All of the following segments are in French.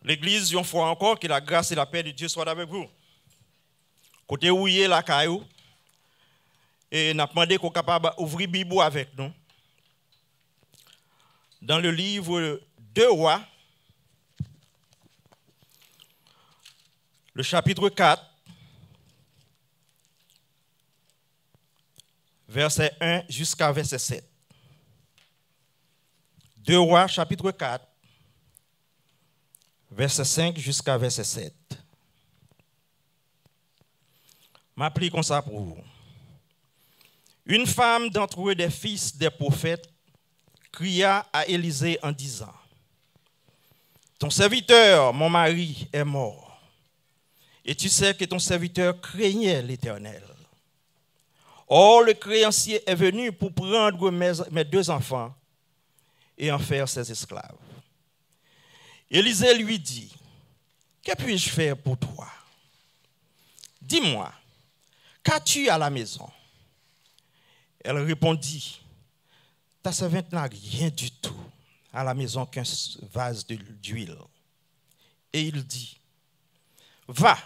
L'église, une fois encore, que la grâce et la paix de Dieu soient avec vous. Côté où il est la caillou, et n'a demandé qu'on soit capable d'ouvrir la Bible avec nous. Dans le livre 2 Rois, le chapitre 4, verset 1 jusqu'à verset 7. 2 Rois, chapitre 4, verset 5 jusqu'à verset 7. M'applique comme ça pour vous. Une femme d'entre eux des fils des prophètes cria à Élisée en disant: ton serviteur, mon mari, est mort. Et tu sais que ton serviteur craignait l'Éternel. Or, le créancier est venu pour prendre mes 2 enfants et en faire ses esclaves. Élisée lui dit: que puis-je faire pour toi? Dis-moi, qu'as-tu à la maison? Elle répondit: ta servante n'a rien du tout à la maison qu'un vase d'huile. Et il dit: va,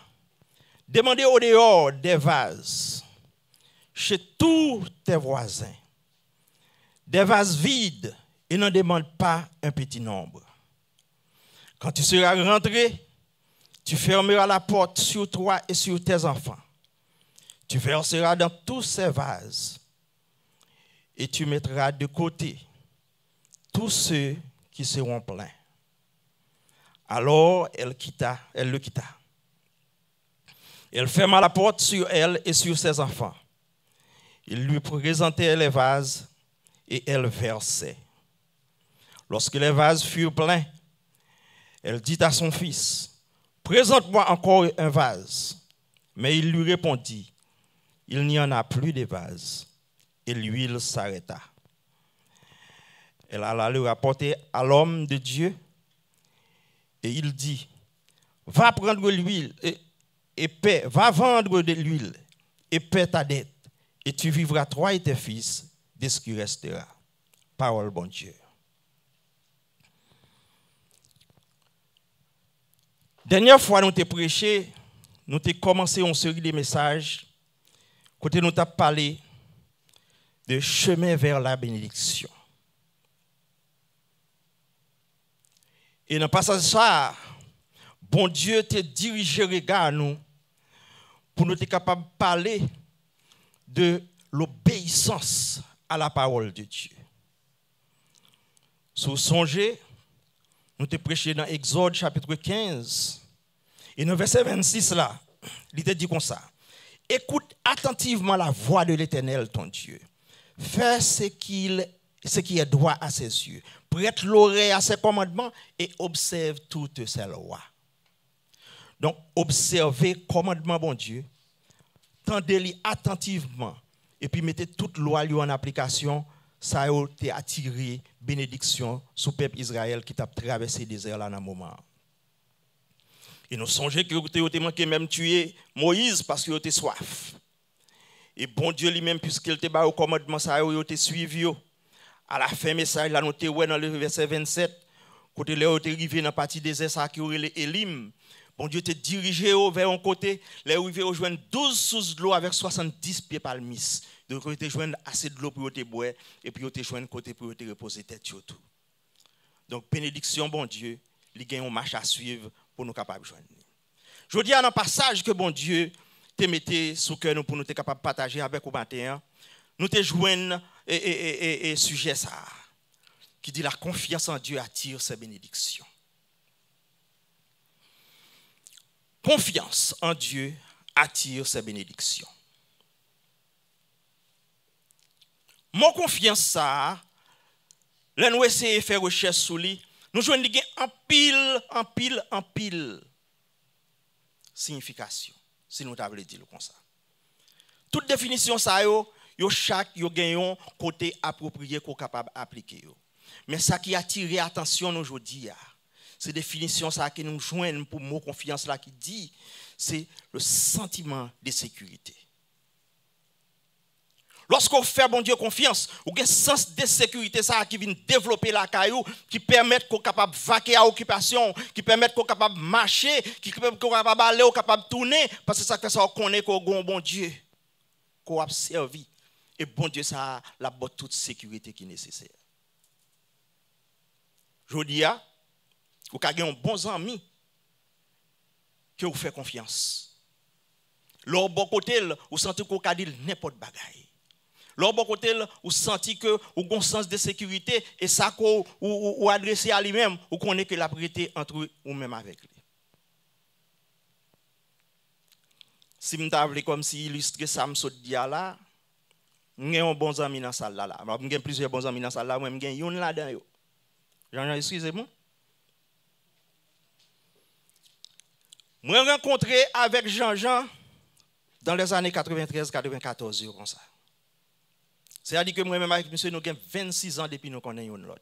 demandez au dehors des vases, chez tous tes voisins, des vases vides, et n'en demande pas un petit nombre. Quand tu seras rentré, tu fermeras la porte sur toi et sur tes enfants. Tu verseras dans tous ces vases et tu mettras de côté tous ceux qui seront pleins. Alors elle le quitta. Elle ferma la porte sur elle et sur ses enfants. Il lui présentait les vases et elle versait. Lorsque les vases furent pleins, elle dit à son fils: présente-moi encore un vase. Mais il lui répondit: il n'y en a plus de vase. Et l'huile s'arrêta. Elle alla le rapporter à l'homme de Dieu et il dit: va prendre l'huile et paie, va vendre de l'huile et paie ta dette et tu vivras toi et tes fils de ce qui restera. Parole bon Dieu. Dernière fois nous t'ai prêché, nous t'ai commencé une série de messages côté nous t'a parlé de chemin vers la bénédiction. Et dans le passage ça, bon Dieu te dirigé regard nous pour nous être capable de parler de l'obéissance à la parole de Dieu. Sous songez, nous te prêché dans Exode chapitre 15 et dans verset 26 là, il te dit comme ça: écoute attentivement la voix de l'Éternel ton Dieu. Fais ce qui est droit à ses yeux. Prête l'oreille à ses commandements et observe toutes ses lois. Donc, observez commandement bon Dieu, tendez-les attentivement et puis mettez toute loi en application. Ça a été attiré bénédiction sous le peuple Israël qui t'a traversé le désert là dans un moment. Et nous songeons que vous avez manqué même tuer Moïse parce qu'il était soif. Et bon Dieu lui-même, puisqu'il te bat au commandement, ça a été suivi. À la fin, message, là, nous avons dans le verset 27, quand il est arrivé dans la partie désert, ça qui aurait les Élim. Bon Dieu te dirigé vers un côté, là où il veut rejoindre 12 sources de l'eau avec 70 pieds palmis. Donc, il te joindre assez de l'eau pour te boire, et puis il te joindre côté pour te reposer tête sur tout. Donc, bénédiction, bon Dieu, il y a une marche à suivre pour nous capables de joindre. Je dis dans un passage que bon Dieu te mettez sous cœur nous pour nous être capable de partager avec vous matin, nous te joignons et sujet ça qui dit la confiance en Dieu attire ses bénédictions. Confiance en Dieu attire ses bénédictions. Mon confiance ça, là nous essayons de faire recherche sur lui, nous joignons en pile signification. Si nous t'avons dit comme ça. Toute définition ça yo chaque yo gagnons côté approprié qu'on capable appliquer yo. Mais ça qui attire attention aujourd'hui c'est définition ça que nous joignons pour mot confiance là qui dit c'est le sentiment de sécurité. Lorsqu'on fait bon Dieu confiance, ou un sens de sécurité ça qui vient développer la caillou, qui permet qu'on soit capable de vaquer à occupation, qui permet qu'on soit capable de marcher, qui permet qu'on soit capable d'aller, capable de tourner, parce que ça fait ça qu'on connaît qu'on a un bon Dieu, qu'on a servi. Et bon Dieu, ça a la bonne toute sécurité qui est nécessaire. Je dis, vous avez un bon ami que vous faites confiance. Leur bon côté, vous sentez qu'on a dit n'importe bagaille. Leur bon côté, vous sentez que vous avez un sens de sécurité et ça que vous adressez à lui-même, vous connaissez que la priorité entre vous même avec lui. Si je t'avais comme si illustrer ça, je me là, j'ai un bon ami dans la salle là. J'ai plusieurs bons amis dans la salle là, j'ai un là-dedans. Jean-Jean, excusez-moi. Moi, j'ai rencontré avec Jean-Jean dans les années 93-94, comme ça. C'est-à-dire que moi-même avec monsieur, nous avons 26 ans depuis que nous connaissons l'autre.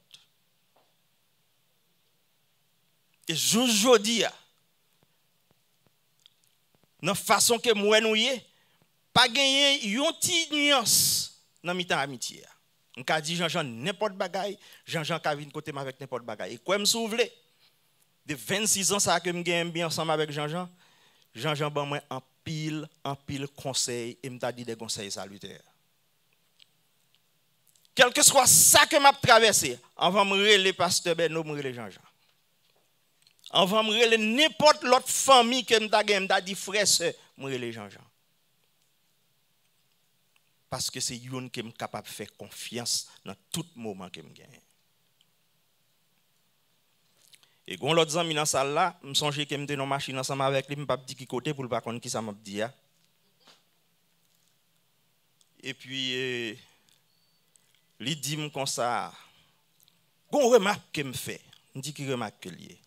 Et aujourd'hui, dans la façon que moi nous y pas gagner une petite nuance dans mi-temps amitié. On a dit Jean-Jean n'importe bagaille, Jean-Jean qui vient côté avec n'importe bagaille. Et quoi me souvenir de 26 ans ça que me gagne bien ensemble avec Jean-Jean. Jean-Jean ban moi en pile conseil et me t'a dit des conseils salutaires. Quel que soit ça que m'a traversé, avant me relayer pasteur Beno, me relayer Jean-Jean. Avant me relayer n'importe l'autre famille que m'a dit frère sœur, me relayer Jean-Jean. Parce que c'est yon qui est capable de faire confiance dans tout moment que me gagne. Et quand l'autre ami dans salle là, me songe que me dans machine ensemble avec lui, me pas dit qui côté pour pas connaître qui ça m'a dit. Et puis il dit comme ça, gon remarque que me fait, me dit qui remarque que lié.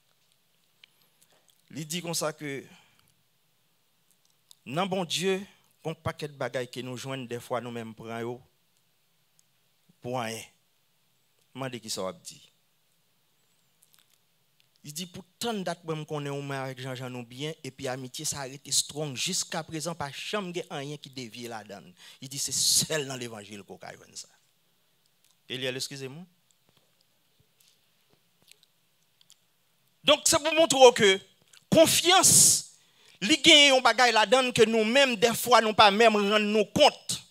Il dit comme ça que non bon Dieu, un paquet de bagailles que nous joignent des fois nous-mêmes prenons pour rien. Demandez qui ça dit. Il dit pour tant de dates qu'on est avec Jean-Jean nous bien et puis amitié ça a été strong jusqu'à présent pas jamais rien qui dévie là-dedans. Il dit c'est seul dans l'évangile qu'on a eu ça. Eliel, excusez-moi. Donc c'est pour montrer que confiance li gen yon bagay la donne que nous-mêmes des fois nous pas même rendre nous compte.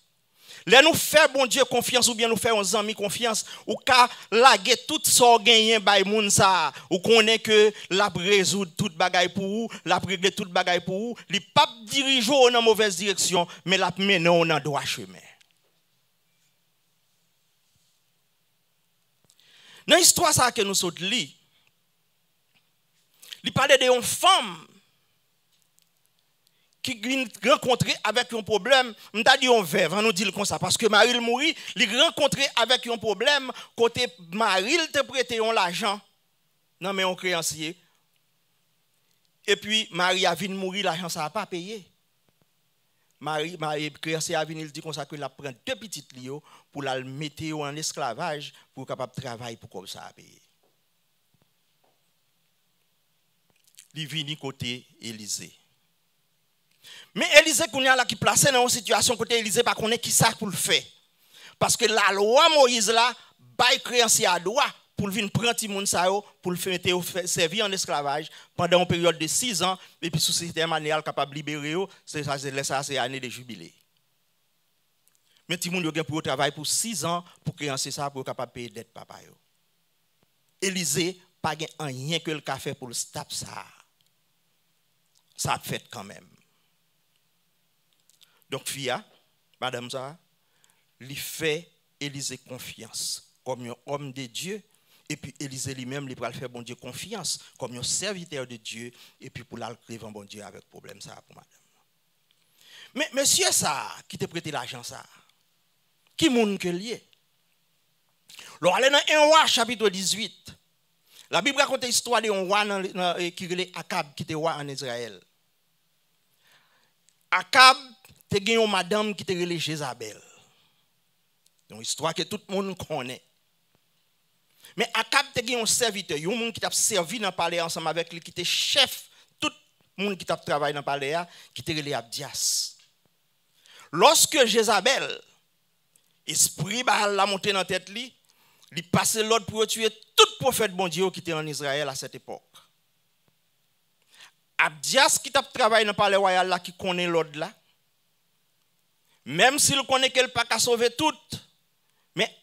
Là nous faire bon Dieu confiance ou bien nous faire uns amis confiance ou ka laguer tout ça gagner bay moun ça ou connaît que la résoudre toute bagay pour vous, la régler toute bagay pour vous, li pas diriger dans mauvaise direction mais la mener dans droit chemin. Dans l'histoire ça que nous saute li, il parlait de une femme qui rencontré avec un problème, on t'a dit on veuve, on nous dit comme ça parce que Marie mourit, il rencontré avec un problème côté Marie te prêté l'argent non mais un créancier. Et puis Marie a vinn mourir, l'argent ça a pas payé. Marie créancier a vinn il dit comme ça que la prend deux petites lio pour la mettre en esclavage pour capable travailler pour comme ça à payer. Il vient côté Élisée. Mais Élisée qui placé dans une situation côté Élisée pas connaît qui ça pour le faire. Parce que la loi Moïse là bail créancier à droit pour venir prendre ti moun sa yo pour le faire servir en esclavage pendant une période de 6 ans et puis sous système annuel capable libérer c'est ça c'est année de jubilé. Mais ti moun yo gen pour travailler pour 6 ans pour créancier ça pour capable payer dette papa yo. Élisée pas gen rien que le café pour le stop ça. Ça a fait quand même. Donc, Fia, madame ça, lui fait Élisée confiance comme un homme de Dieu. Et puis Élisée lui-même, il va faire bon Dieu confiance comme un serviteur de Dieu. Et puis pour l'écrire bon Dieu avec problème ça pour madame. Mais monsieur ça, qui t'a prêté l'argent ça, qui moun que lié? Alors, allez dans 1 roi chapitre 18. La Bible raconte l'histoire de un roi qui est Akab, qui était roi en Israël. Akab, te gen yon madame qui te relé Jézabel. Une histoire que tout le monde connaît. Mais Akab te gen yon serviteur, yon monde qui t'a servi dans le palais ensemble avec lui, qui était chef, tout le monde qui t'a travaillé dans le palais, qui te relé Abdias. Lorsque Jézabel Esprit Baal la monté dans la tête li, il passe l'ordre pour tuer tout prophète bon Dieu qui était en Israël à cette époque. Abdias qui t'a travaillé dans le palais royal là, qui connaît l'ordre là, même s'il connaît qu'elle pas qu'à sauver tout, mais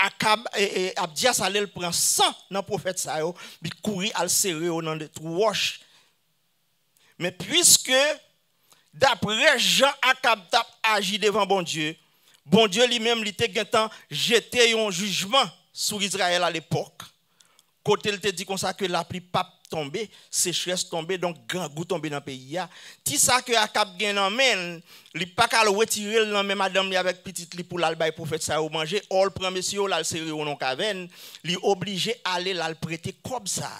Abdias allait le prendre 100 dans le prophète ça, il courir à le serrer dans des trous roches. Mais puisque d'après Jean Akab t'a agi devant bon Dieu lui-même il était temps jeté un jugement sur Israël à l'époque. Côté il te dit comme ça que la pluie pas tomber, sécheresse tomber, donc grand goût tomber dans le pays. Ti ça que Akab gen nan men, li pas qu'à le retirer nan même madame li avec petite li pour l'albay prophète ça ou manger, all prend monsieur là le serrer au non caverne, li obligé aller là le prêter comme ça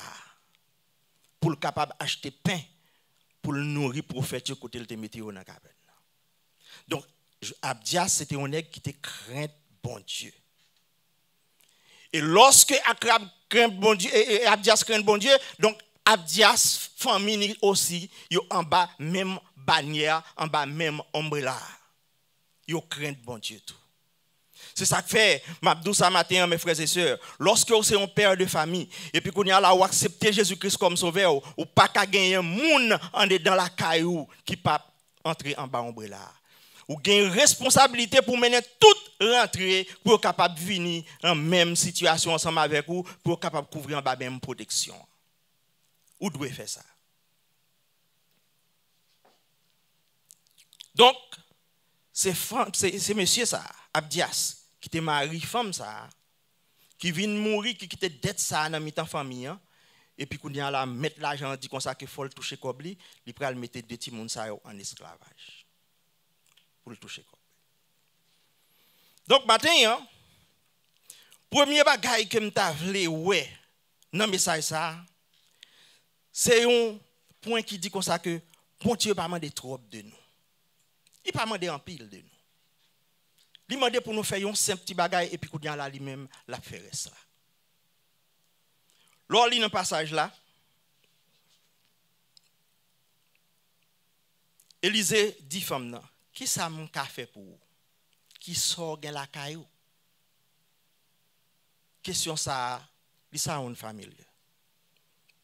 pour le capable acheter pain pour le nourrir prophète côté il te mettre dans la caverne. Donc Abdias c'était un nègre qui était craint bon Dieu. Et lorsque Akab craint bon Dieu et Abdias craint bon Dieu, donc Abdias famille aussi yo en bas même bannière, en bas même ombrella. Yo craint bon Dieu tout. C'est ça que fait m'abdou ça matin mes frères et sœurs, lorsque vous êtes un père de famille et puis qu'on y a là ou accepter Jésus-Christ comme sauveur ou pas qu'à gagner un monde en dedans la caillou qui pas entrer en bas ombrella. Ou gagne responsabilité pour mener toute rentrée pour être capable de venir en même situation ensemble avec vous pour être capable de couvrir en bas même protection. Ou doit faire ça. Donc c'est monsieur ça, Abdias, qui était mari femme ça, qui vient mourir, qui quitte dette ça dans mi-temps famille et puis qu'on y a là mettre l'argent dit comme ça que faut le toucher comme lui, il pral mettre deux petits monde ça en esclavage. Pour le toucher. Donc, matin, premier bagage que m'ta vle ouais dans le message ça, c'est un point qui dit comme ça que bon Dieu pas demander trop de nous. Il pas demander en pile de nous. Il demande pour nous faire un simple petit bagage et puis qu'on y a là lui-même la faire ça. Lors lit dans passage là, Élisée dit femme nan, qui ça mon café pour vous? Qui sort gen la caillou? Question ça, ça une famille.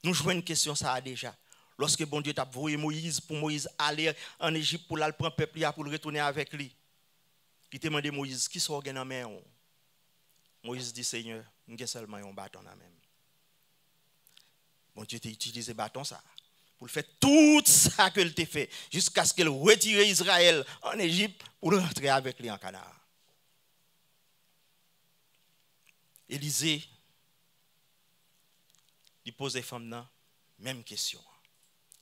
Nous jouons une question ça déjà. Lorsque bon Dieu t'a envoyé Moïse pour Moïse aller en Égypte pour aller prendre peuple pour le retourner avec lui. Il te demandé Moïse qui sort gen dans main. Moïse dit Seigneur, j'ai seulement un bâton dans main. Bon Dieu t'a utilisé bâton ça. Pour faire tout ça qu'elle t'a fait, jusqu'à ce qu'elle retire Israël en Égypte pour rentrer avec lui en Canaan. Élisée, il pose aux femmes même question.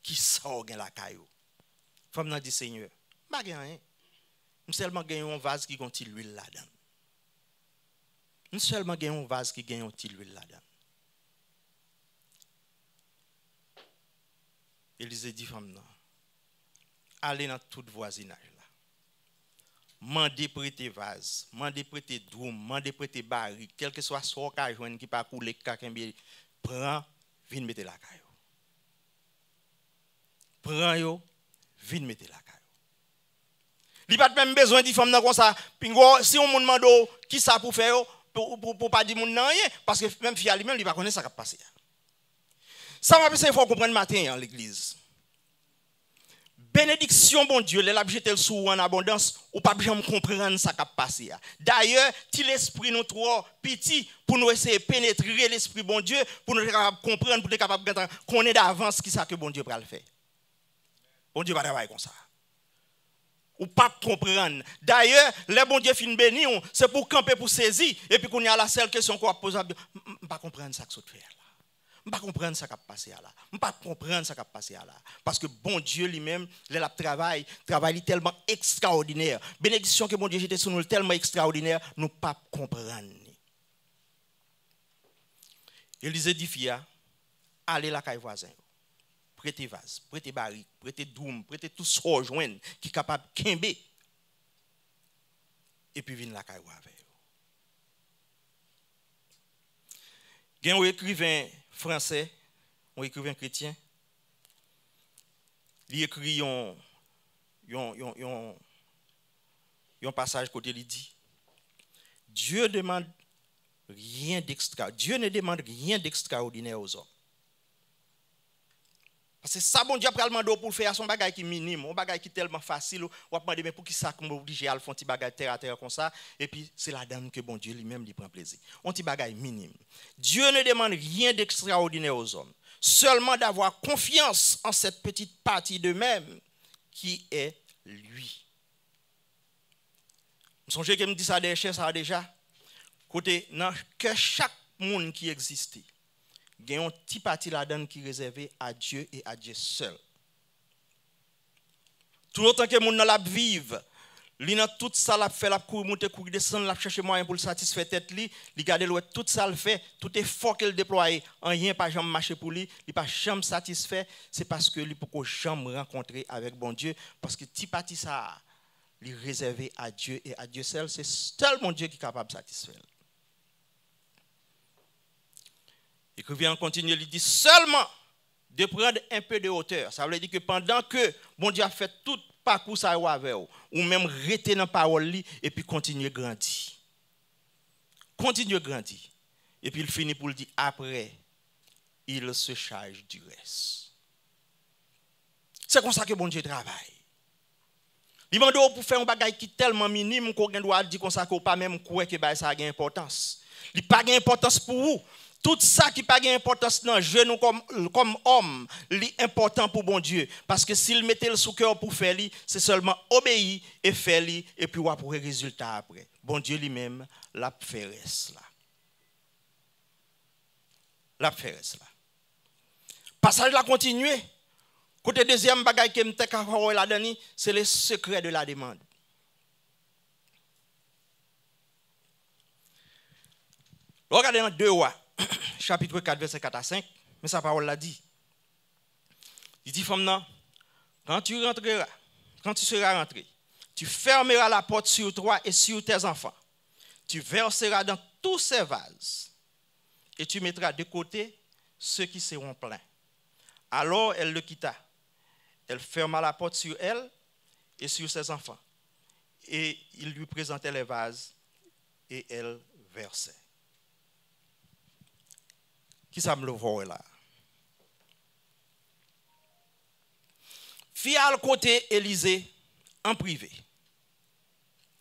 Qui sort la caillou? Femme dit Seigneur, je n'ai rien. Je seulement un vase qui contient l'huile là-dedans. Je seulement un vase qui contient l'huile là-dedans. Élisée dit femme allez dans tout voisinage là. Mandez prêter vase, mandez prêter drum, mandez prêter baril, quel que soit ce qu'on qui pas couler kakembe, prends, viens mettre la caillou. Prends yo, viens mettre la caillou. Il pas même besoin de femme comme ça. Si on me demande qui ça pour faire pour pas dire mon rien parce que même fille lui-même il pas connaît ça qui passer. Ça m'a pensé il faut comprendre matin à l'église. Bénédiction bon Dieu, les jeté sous en abondance ou pas bien comprendre ça qui passer. D'ailleurs, si l'esprit nous trop petit pour nous essayer de pénétrer l'esprit bon Dieu pour nous capable comprendre pour être capable de connaître d'avance qui ça que bon Dieu va le faire. Bon Dieu va travailler comme ça. Ou pas comprendre. D'ailleurs, les bon Dieu fin béni, c'est pour camper pour saisir et puis qu'on y a la seule question qu'on va poser, pas comprendre ça que ça fait là. Je ne pas comprendre ça qui a passé là. Je ne pas comprendre ça qui a passé là. Parce que bon Dieu lui-même, le travail tellement extraordinaire. Bénédiction que bon Dieu jeté sur nous tellement extraordinaire, nous ne pas comprendre. Élisée dit fia, allez la caille voisin. Prêtez vase, prêtez baril, prêtez doum, prêtez tout ce qu'on joint qui est capable de kembe. Et puis viens la caille avec. Il y a un écrivain français, un écrivain chrétien, il écrit un passage côté il dit Dieu demande rien d'extra. Dieu ne demande rien d'extraordinaire aux hommes. Parce que ça, bon Dieu, après le mandat pour faire son bagage qui est minime, un bagage qui est tellement facile, on va demander, mais pour qui ça qu'on obligé à faire un petit bagage terre à terre comme ça, et puis c'est là-dedans que bon Dieu lui-même lui prend plaisir. Un petit bagage minime. Dieu ne demande rien d'extraordinaire aux hommes, seulement d'avoir confiance en cette petite partie d'eux-mêmes qui est lui. Vous songez que me dit ça déjà? Côté, que chaque monde qui existait, il y a un petit parti là-dedans qui est réservé à Dieu et à Dieu seul. Tout le temps que les gens vivent, ils ont tout ça, la fait, la cour, monter, courir, descendre, la chercher moyen pour le satisfaire tête, ils regardent tout ça le fait, tout effort qu'il déploie, rien pas jamais marcher pour lui, il pas jamais satisfait, c'est parce que il peut jamais rencontrer avec bon Dieu, parce que petit parti ça, il est réservé à Dieu et à Dieu seul, c'est seulement Dieu qui est capable de satisfaire. L'écrivain continue, il dit seulement de prendre un peu de hauteur. Ça veut dire que pendant que bon Dieu a fait tout parcours ça avec vous, ou même rester dans la parole et puis continuer à grandir. Continuer à grandir. Et puis il finit pour le dire après, il se charge du reste. C'est comme ça que bon Dieu travaille. Il demande pour faire un bagage qui est tellement minime qu'on doit dire comme ça qu'on pas même croire que ça a une importance. Il n'a pas d'importance pour vous. Tout ça qui n'a pas d'importance dans nous comme homme, c'est important pour bon Dieu. Parce que s'il mettait le sous cœur pour faire, c'est seulement obéir et faire, et puis voir pour le résultat après. Bon Dieu lui-même l'a fait là. L'a fait là. Passage là continuer. Côté deuxième bagaille que me là-dedans, c'est le secret de la demande. Regardez dans 2 Rois. Chapitre 4, verset 4 à 5, mais sa parole l'a dit. Il dit, femme, quand tu seras rentré, tu fermeras la porte sur toi et sur tes enfants. Tu verseras dans tous ces vases et tu mettras de côté ceux qui seront pleins. Alors elle le quitta. Elle ferma la porte sur elle et sur ses enfants. Et il lui présentait les vases et elle versait. Qui ça me le voit là? Fille à le côté Élisée en privé.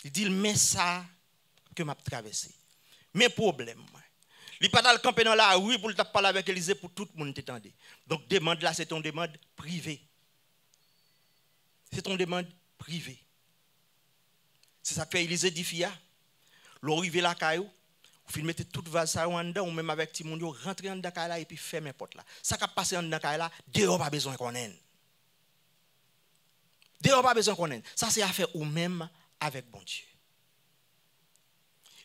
Il dit, mais ça que m'a traversé. Mes problèmes. Il n'est pas dans le camp dans la rue pour parler avec Élisée pour tout le monde t'entendre. Donc demande là, c'est ton demande privée. C'est ton demande privée. C'est ça que fait Élisée dit, fille, l'arrivée la caillou. Vous mettez toute vase ça en dedans ou même avec petit monde rentrer en dedans là et puis fermer porte là. Ça qui passe en dedans là, dehors pas besoin qu'on ait. Dehors pas besoin qu'on ait. Ça c'est affaire ou même avec bon Dieu.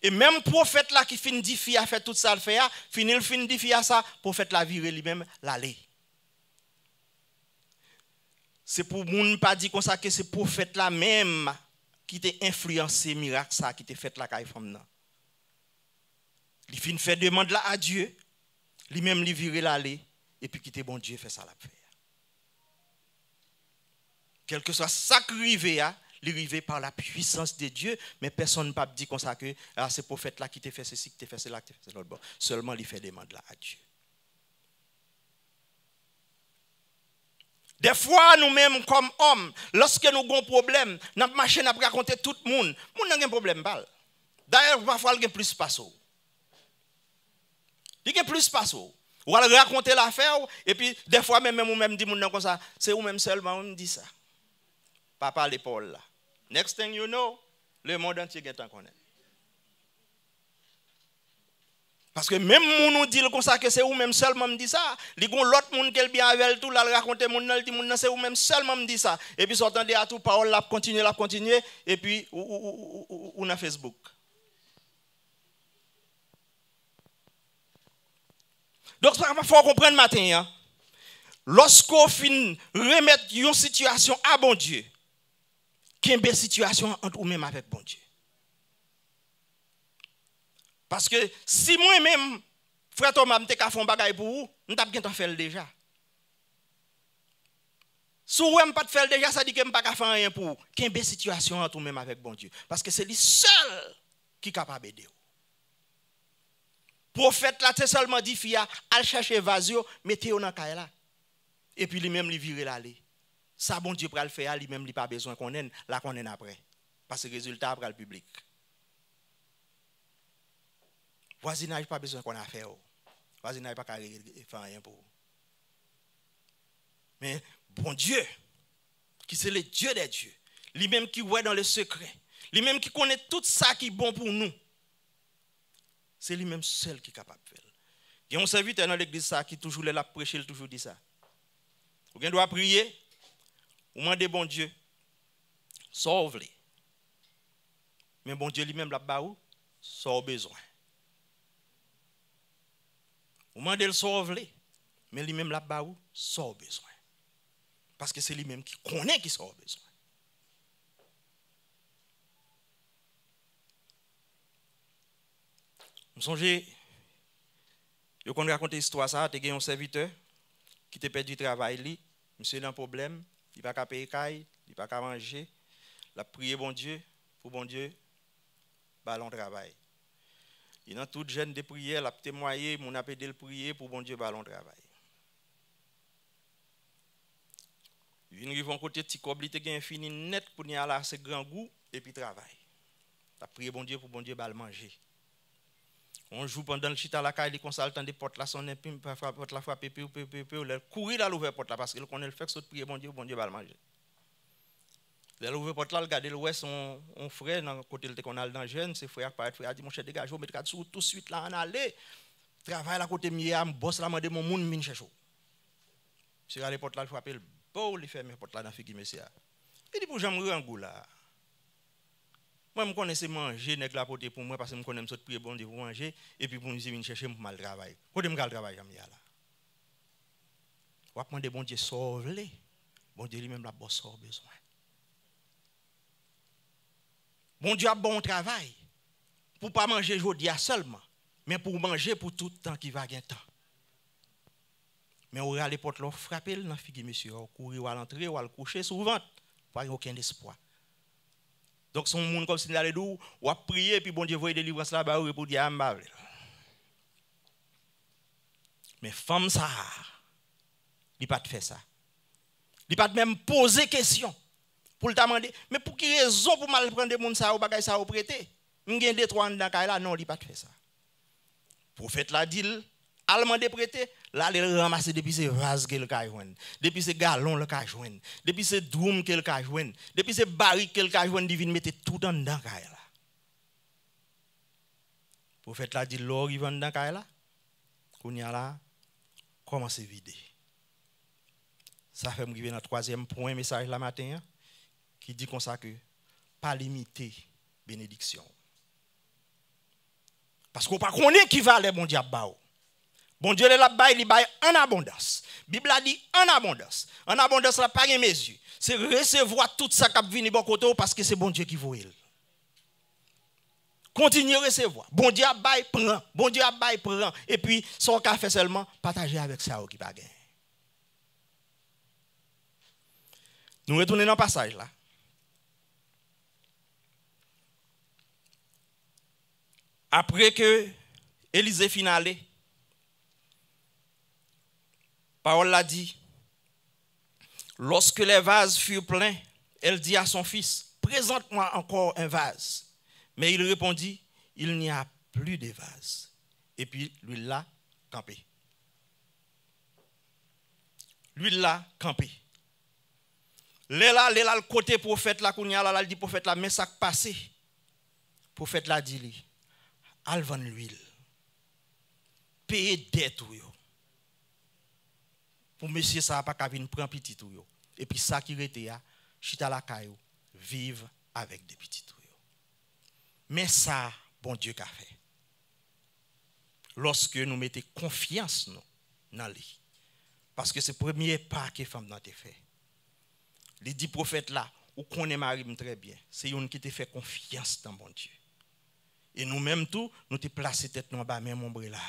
Et même prophète là qui finit dit fille a fait tout ça le fait finit dit fille ça prophète la virer lui-même l'aller. C'est pour moun pas dire comme ça que c'est prophète là même qui t'a influencé miracle ça qui t'a fait la caille femme là. Il finit faire demande là à Dieu, lui-même lui virer l'aller et puis quitter bon Dieu fait ça la faire. Quel que soit ça qui arrive, il arrive par la puissance de Dieu, mais personne ne peut dire comme ça que c'est prophète là qui t'a fait ceci, qui t'a fait cela, qui t'a fait l'autre. Bon. Seulement il fait demande là à Dieu. Des fois, nous-mêmes, comme hommes, lorsque nous avons un problème, nous marchons, nous raconter tout le monde. Nous n'avons pas de problème. D'ailleurs, parfois, il y a plus de passe. Il y a plus de passe. Ou alors raconter l'affaire, et puis des fois, même vous-même dit comme ça, c'est vous-même seulement, on me dit ça. Papa l'épaule là. Next thing you know, le monde entier est en connaître. Parce que même si nous dit comme ça que c'est vous-même seulement me dit ça, il y a l'autre monde qui est bien avec tout, là, raconter mon nom, dit c'est vous-même seulement me dit ça. Et puis, s'entendez à tout parole, là, continuer, et puis, on a Facebook. Donc, il faut comprendre matin, hein, lorsqu'on finit remettre une situation à bon Dieu, qu'il y a une belle situation entre vous-même avec bon Dieu. Parce que si moi-même, frère Thomas, je suis fait un bagage pour vous, je suis pas faire déjà. Si vous ne pas faire déjà, ça dit que je ne pas faire rien pour vous. Qu'il y a une belle situation entre vous-même avec bon Dieu. Parce que c'est lui seul qui est capable d'aider vous. Prophète là, c'est seulement dit, fia, al chercher vasio, mettez-vous dans la là. Et puis lui-même, il vire l'aller. Ça, bon Dieu, pour le faire, lui-même, il n'a pas besoin qu'on ait, là qu'on ait après. Parce que le résultat, après le public. Voisinage, pas besoin qu'on a fait. Voisinage, pas qu'à faire rien pour vous. Mais bon Dieu, qui c'est le Dieu des dieux, lui-même qui voit dans le secret, lui-même qui connaît tout ça qui est bon pour nous, c'est lui-même seul qui est capable de faire. Il y a un serviteur dans l'église ça qui toujours l'a prêché, il toujours dit ça. Vous doit prier, vous demandez bon Dieu, sauve-les. Mais bon Dieu lui-même l'a baou, sans besoin. Vous demandez le sauve-les, mais lui-même l'a baou, sans besoin. Parce que c'est lui-même qui connaît qui sans besoin. Je songe, je connais raconter l'histoire ça, tu as un serviteur qui t'a perdu du travail, monsieur a un problème, il ne peut pas payer caille, il ne peut pas manger, il a prié bon Dieu, pour bon Dieu, ballon travail. Il y a toute jeune de prière, il a témoigné, mon a aidé le prier pour bon Dieu, ballon travail. Il arrive en côté petit cob, il était infini net pour y aller à ce grand goût et puis travail. Il a prié bon Dieu pour bon Dieu, ballon manger. On joue pendant le chita la caille, il consulte des portes là, son épine, porte la frappe, il courir à l'ouvrir porte là parce qu'il connaît le fait que prier bon Dieu, ballon manger. Il ouvre porte là, regarde le son frère dans côté qu'on a dans jeune, c'est frère paraît frère dit mon cher dégage, mettre cadre tout de suite là en aller. Travail à côté mieux, boss là mandé mon monde vinn chercher. C'est à les porte là, il frapper le beau, il ferme porte là dans figue monsieur. Il dit pour j'aimerais un goût là. Moi je connais manger nèg la porter pour moi parce que je connais me saute prier bon Dieu pour manger et puis pour me venir chercher pour mal travail. Côté me gal travail j'aime là. On va demander bon Dieu sauve-les. Bon Dieu lui-même la bosse au besoin. Bon Dieu a bon travail pour pas manger aujourd'hui seulement, mais pour manger pour tout le temps qui va gagner temps. Mais on va aller porte l'eau frapper dans figue monsieur, on courir ou à l'entrée ou à le coucher souvent, pas aucun espoir. Donc son monde comme si d'aller d'où ou a prier puis bon Dieu voyer délivrance là-bas pour dire amba. Mais femme ça, il pas de faire ça. Il pas même poser question. Pour le demander, mais pour quelle raison pour mal prendre des gens ça ou bagay ça ou prêter? M'gen deux trois dans là non, il pas fait ça. Prophète l'a dit, allemand de prêter, là il ramasser depuis ces vases qu'elle ka joindre, depuis ces galons le ka joindre, depuis ces drum qu'elle ka joindre, depuis ces barriques qu'elle ka joindre, divine mettre tout dans là. Prophète l'a dit l'or il vend dans là. Qu'on y a là commence à vider. Ça fait me arriver dans le troisième point message la matin. Qui dit comme ça que pas limiter bénédiction. Parce qu'on pas connaît qui va aller bon Dieu bao. Bon Dieu la bail il bail en abondance. Bible a dit en abondance. En abondance là pas de mesure. C'est recevoir tout ça qui vient bon côté parce que c'est bon Dieu qui voit. Continuez à recevoir. Bon Dieu bail prend. Bon Dieu bail prend et puis son qu'a fait seulement partager avec ça qui pas gagner. Nous retournons dans le passage là. Après que Élisée finale, parole l'a dit, lorsque les vases furent pleins, elle dit à son fils, présente-moi encore un vase. Mais il répondit, il n'y a plus de vase. Et puis lui l'a campé. Lui l'a campé. Là, le côté prophète là, qu'on y a là, il dit prophète là, mais ça passé. Prophète là dit lui. Al vendre l'huile. Payer dette ou yo. Pour monsieur ça pas qu'à venir prendre petit ou yo. Et puis ça qui rete ya, chita la caillou, vivre avec des petits ou yo. Mais ça bon Dieu qu'a fait. Lorsque nous mettons confiance nous dans lui. Parce que c'est le premier pas que femme dans te fait. Les 10 prophètes là, ou connaît Marie très bien, c'est une qui te fait confiance dans bon Dieu. Et nous-mêmes tout, nous te placé tête nous en bas même ombre là.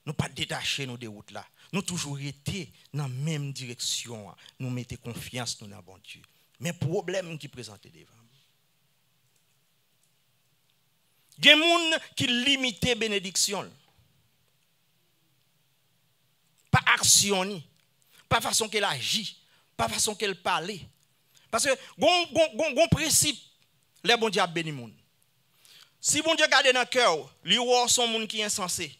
Nous pas détacher nous des routes là. Nous toujours été dans la même direction. Nous mettons confiance dans bon Dieu. Mais problème qui présente devant. Il y a des gens qui limitent bénédiction. Pas action, pas façon qu'elle agit, pas façon qu'elle parle. Parce que, bon principe, les bon Dieu a béni moun. Si bon Dieu garde dans le cœur, il y a son monde qui est insensé.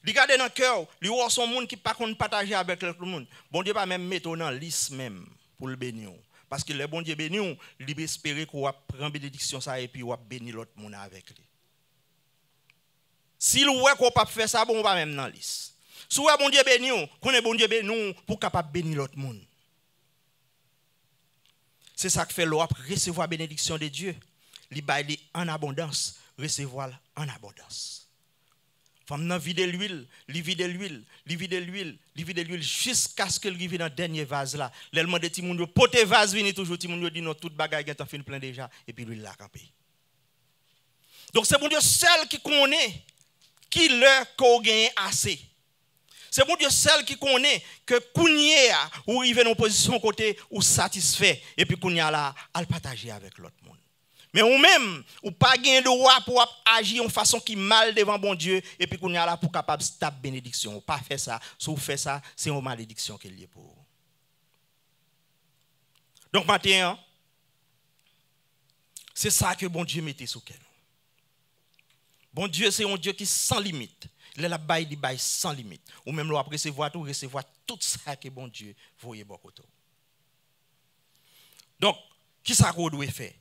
Il garde dans le cœur, il y a son monde qui ne peut pas partager avec le monde. Bon Dieu pas même mettre dans la liste même pour le bénir. Parce que le bon Dieu béni, il peut espérer qu'on va prendre bénédiction ça et puis on va bénir l'autre monde avec lui. Si le voit qu'on ne peut pas faire ça, bon, on va même dans la liste. Si on bon Dieu béni, qu'on est bon Dieu béni pour capable bénir l'autre monde. C'est ça qui fait l'on recevoir la bénédiction de Dieu. Il baille en abondance, recevoir en abondance. Femme nan vide l'huile, li vide l'huile, li vide l'huile, li vide l'huile jusqu'à ce qu'elle arrive dans le dernier vase là. L'ellement de ti moun yo pote vase vini toujours ti moun yo dit non toute bagaille gen fin plein déjà et puis l'huile la campé. Donc c'est bon Dieu seul qui connaît qui leur ko gagne assez. C'est bon Dieu seul qui connaît que kounye ou arrive dans position côté ou satisfait et puis kounye là al partager avec l'autre monde. Mais ou même ou pas gain droit pour agir en façon qui mal devant bon Dieu et puis kounye là pour capable stable bénédiction. Ou pas faire ça, si vous faites ça, c'est une malédiction qu'il y a pour vous. Donc maintenant c'est ça que bon Dieu mettait sous quel. Bon Dieu c'est un Dieu qui sans limite. Il est la bail di bail sans limite. Ou même après recevoir tout ça que bon Dieu voyait beaucoup. Donc, qui ça qu'on doit faire?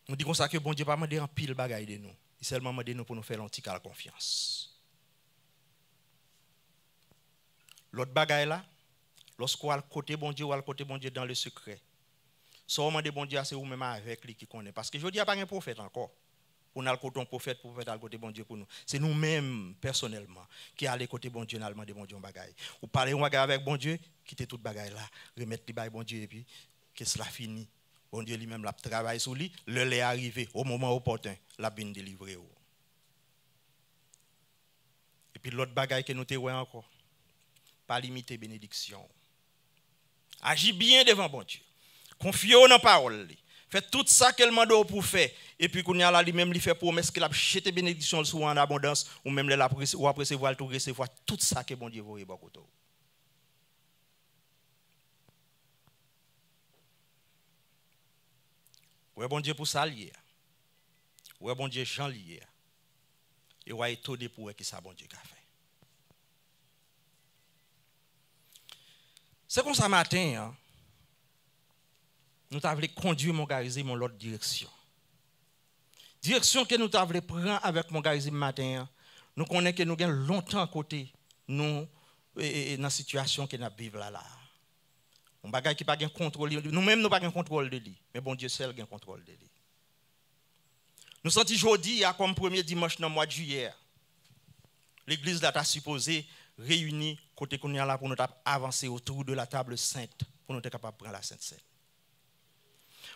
On dit comme ça que bon Dieu pas demander en pile bagaille de nous. Il seulement demander nous pour nous faire l'antical confiance. L'autre bagaille là, lorsqu'on a le côté bon Dieu ou le côté bon Dieu dans le secret. So on demande bon Dieu c'est ou même avec lui qui connaît parce que je dis pas un prophète encore. On a le côté prophète pour faire le côté bon Dieu pour nous. C'est nous-mêmes, personnellement, qui allons côté bon Dieu, nous de bon Dieu en bagaille. Ou parler avec bon Dieu, quitter toute bagaille là, remettre les bagailles bon Dieu et puis, que cela finit. Bon Dieu lui-même l'a travaillé sur lui, le est arrivé au moment opportun, l'a bien délivré. Et puis l'autre bagaille que nous te voyons encore, pas limiter bénédiction. Agis bien devant bon Dieu. Confiez dans la parole. Fait tout ça qu'elle m'a demandé pour faire. Et puis, qu'on y a là, lui-même, il fait promesse qu'il a jeté bénédiction sur en abondance, ou même ou après recevoir tout ça que bon Dieu voyait beaucoup. Ouais, bon Dieu pour ça lié. Ouais, bon Dieu Jean lié. Et ouais, étonné pour que ça bon Dieu a fait. C'est comme ça matin, hein. Nous avons conduit mon garisme dans l'autre direction. Direction que nous avons prendre avec mon garisme matin, nous connaissons que nous avons longtemps à côté, nous, dans la situation que nous vivons là. On bagage qui pas de contrôle, nous-mêmes nous pas de contrôle de lui, mais bon Dieu seul a contrôle de lui. Nous sentons aujourd'hui, comme premier dimanche dans le mois de juillet, l'église là supposé réunir côté qu'on est là pour nous avancer autour de la table sainte, pour nous être capable de prendre la Sainte Seine.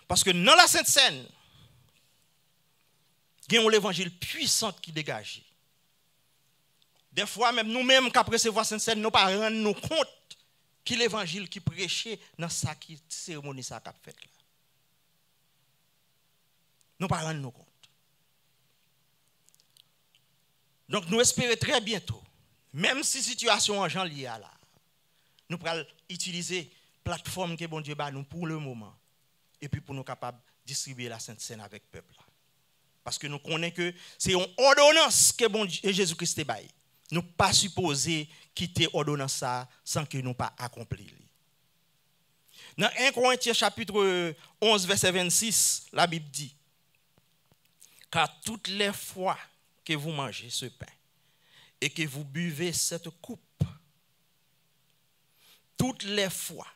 Parce que dans la Sainte Seine, il y a un évangile puissant qui dégage. Des fois, même nous-mêmes, qui recevoir la Sainte Seine, nous ne pas rendre nous compte que l'évangile qui prêchait dans sa cérémonie ça qu'a fait là. Nous ne pas rendre nous compte. Donc nous espérons très bientôt, même si la situation en gens liée à là, nous pourrons utiliser la plateforme que bon Dieu bat nous pour le moment. Et puis pour nous capables de distribuer la Sainte Seine avec le peuple. Parce que nous connaissons que c'est une ordonnance que bon Dieu, Jésus-Christ baille. Nous ne sommes pas supposés quitter l'ordonnance ça sans que nous pas accomplir. Dans 1 Corinthiens chapitre 11 verset 26, la Bible dit: car toutes les fois que vous mangez ce pain et que vous buvez cette coupe, toutes les fois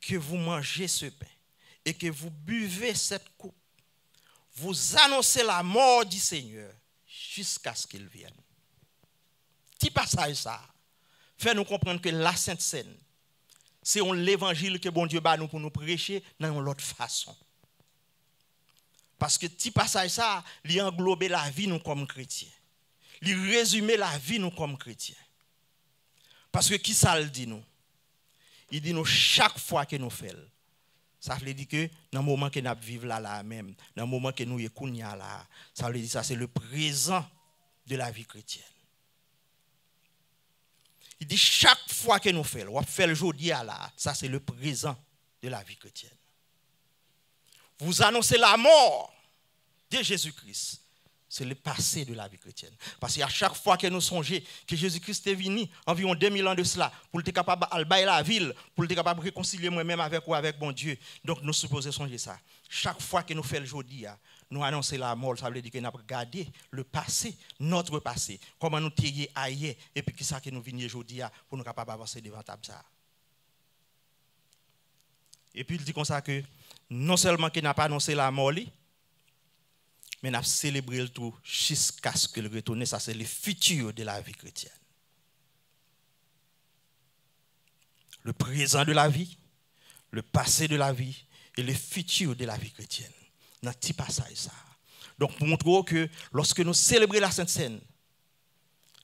que vous mangez ce pain et que vous buvez cette coupe, vous annoncez la mort du Seigneur jusqu'à ce qu'il vienne. Petit passage ça, fait nous comprendre que la Sainte Seine, c'est l'évangile que bon Dieu bat nous pour nous prêcher dans une autre façon. Parce que petit passage ça, il englobe la vie nous comme chrétiens. Il résume la vie nous comme chrétiens. Parce que qui ça le dit nous? Il dit nous chaque fois que nous faisons, Ça veut dire que dans le moment que nous vivons là même, dans le moment que nous écoutons là, ça veut dire ça c'est le présent de la vie chrétienne. Il dit chaque fois que nous faisons, on fait le jeudi là, ça c'est le présent de la vie chrétienne. Vous annoncez la mort de Jésus-Christ. C'est le passé de la vie chrétienne. Parce qu'à chaque fois que nous songeons que Jésus-Christ est venu, environ 2000 ans de cela, pour être capable de bailler la ville, pour être capable de réconcilier moi-même avec ou avec bon Dieu. Donc nous supposons songer ça. Chaque fois que nous faisons le jeudi, nous annonçons la mort, ça veut dire que nous avons regardé le passé, notre passé, comment nous tirons ailleurs, et puis qui ça que nous venons aujourd'hui pour nous capables d'avancer devant ça. Et puis il dit comme ça que non seulement qu'il n'a pas annoncé la mort, mais nous avons célébré le tout jusqu'à ce qu'il retourne. Ça, c'est le futur de la vie chrétienne. Le présent de la vie, le passé de la vie et le futur de la vie chrétienne. Dans petit passage ça. Donc, pour montrer que lorsque nous célébrons la Sainte Seine,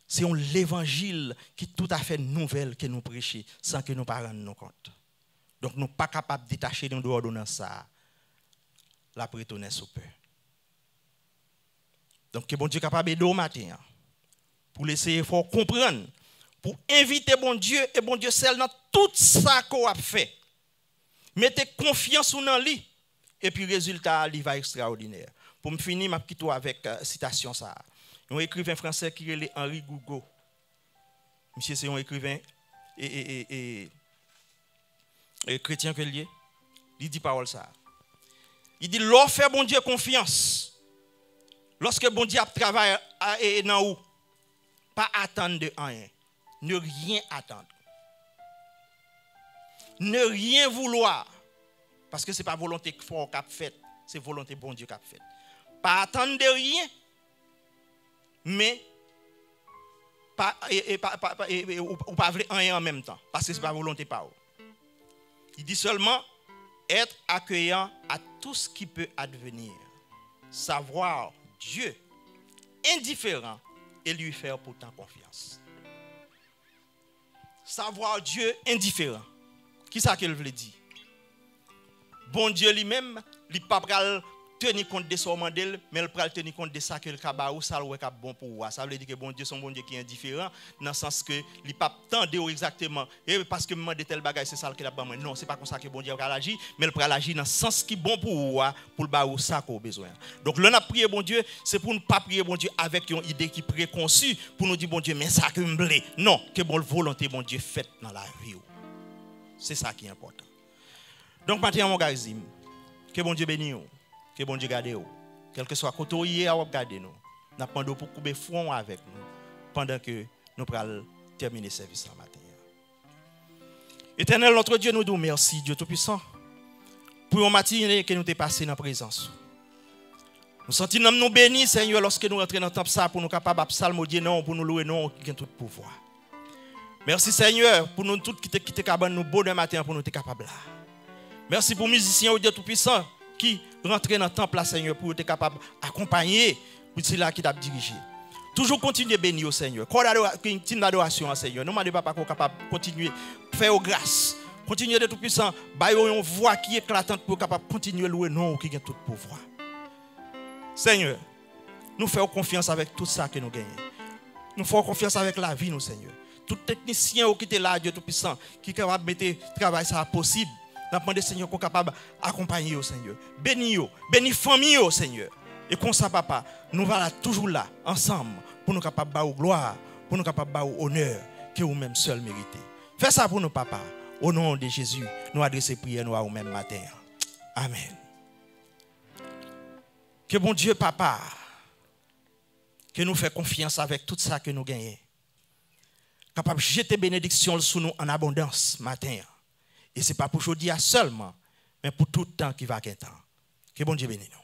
c'est l'évangile qui est tout à fait nouvelle que nous prêchons sans que nous ne nous rendions compte. Donc, nous ne sommes pas capables de détacher de dehors de ça. La prétonne sous peu. Donc, que bon Dieu est capable d'aider au matin pour laisser fort comprendre, pour inviter bon Dieu et bon Dieu seul dans tout ça qu'on a fait. Mettez confiance dans lui et puis résultat, il va extraordinaire. Pour me finir, je vais quitter avec citation ça. Un écrivain français qui est Henri Gougo. Monsieur, c'est un écrivain et chrétien que lié. Il dit parole ça. Il dit l'on fait bon Dieu confiance. Lorsque bon Dieu travaille dans où? Pas attendre de rien. Ne rien attendre. Ne rien vouloir. Parce que ce n'est pas volonté fort qu'a fait, c'est volonté bon Dieu qu'a fait. Pas attendre de rien, mais ou pas rien en même temps. Parce que ce n'est pas volonté par vous. Il dit seulement être accueillant à tout ce qui peut advenir. Savoir Dieu indifférent et lui faire pourtant confiance. Savoir Dieu indifférent. Qui ça qu'il veut dire? Bon Dieu lui-même, il ne peut pas tenir compte de son modèle, mais il peut tenir compte de ça que le cabaou, ça le est bon pour vous. Ça veut dire que bon Dieu, son bon Dieu qui est indifférent, dans le sens que il ne peut pas tendre exactement. Et parce que me de tel bagage, c'est ça qu'il a besoin. Non, ce n'est pas comme ça que bon Dieu va agir, mais il peut agir dans le sens qui est bon pour vous, pour le baou ça qu'on a besoin. Donc, l'on a prié bon Dieu, c'est pour ne pas prier bon Dieu avec une idée qui est préconçue, pour nous dire bon Dieu, mais ça que me plaît. Non, que bon volonté bon Dieu faite dans la vie. C'est ça qui est important. Donc, maintenant, mon gars, que bon Dieu bénisse, que bon Dieu garde vous. Quel que soit côté où il a gardé nous. Nous avons pour couper front avec nous pendant que nous allons terminer le service ce matin. Éternel, notre Dieu, nous disons merci, Dieu Tout-Puissant, pour une matinée que nous t'ai passé dans la présence. Nous sentons nous bénis, Seigneur, lorsque nous rentrons dans le temple pour nous capables de psalmodier, non, pour nous louer, non, qui a tout pouvoir. Merci, Seigneur, pour nous tous qui te cabane nous beau de matin pour nous être capables là. Merci pour les musiciens, Dieu Tout-Puissant, qui rentrent dans le temple, Seigneur, pour être capable d'accompagner, pour ceux qui t'a dirigé. Toujours continuer à bénir au Seigneur. Continue l'adoration, Seigneur. Nous ne demandons pas qu'on capable de continuer à faire grâce. Continuer de Tout-Puissant, une voix qui est éclatante pour capable continuer à louer, non, qui a tout pouvoir. Seigneur, nous faisons confiance avec tout ça que nous gagnons. Nous faisons confiance avec la vie, nous, Seigneur. Tout technicien qui est là, Dieu Tout-Puissant, qui est capable de mettre le travail ça possible. Nous demandons, Seigneur, qu'on est capable d'accompagner au Seigneur. Bénis, bénis famille, au Seigneur. Et comme ça, papa, nous allons toujours là, ensemble, pour nous capables de faire gloire, pour nous capables de faire honneur, que vous-même seul méritez. Fais ça pour nous, papa. Au nom de Jésus, nous adressons prière nous à vous-même matin. Amen. Que bon Dieu, papa, que nous fait confiance avec tout ça que nous gagnons. Capable de jeter bénédiction sur nous en abondance matin. Et ce n'est pas pour aujourd'hui seulement, mais pour tout le temps qui va être temps. Que bon Dieu bénisse nous.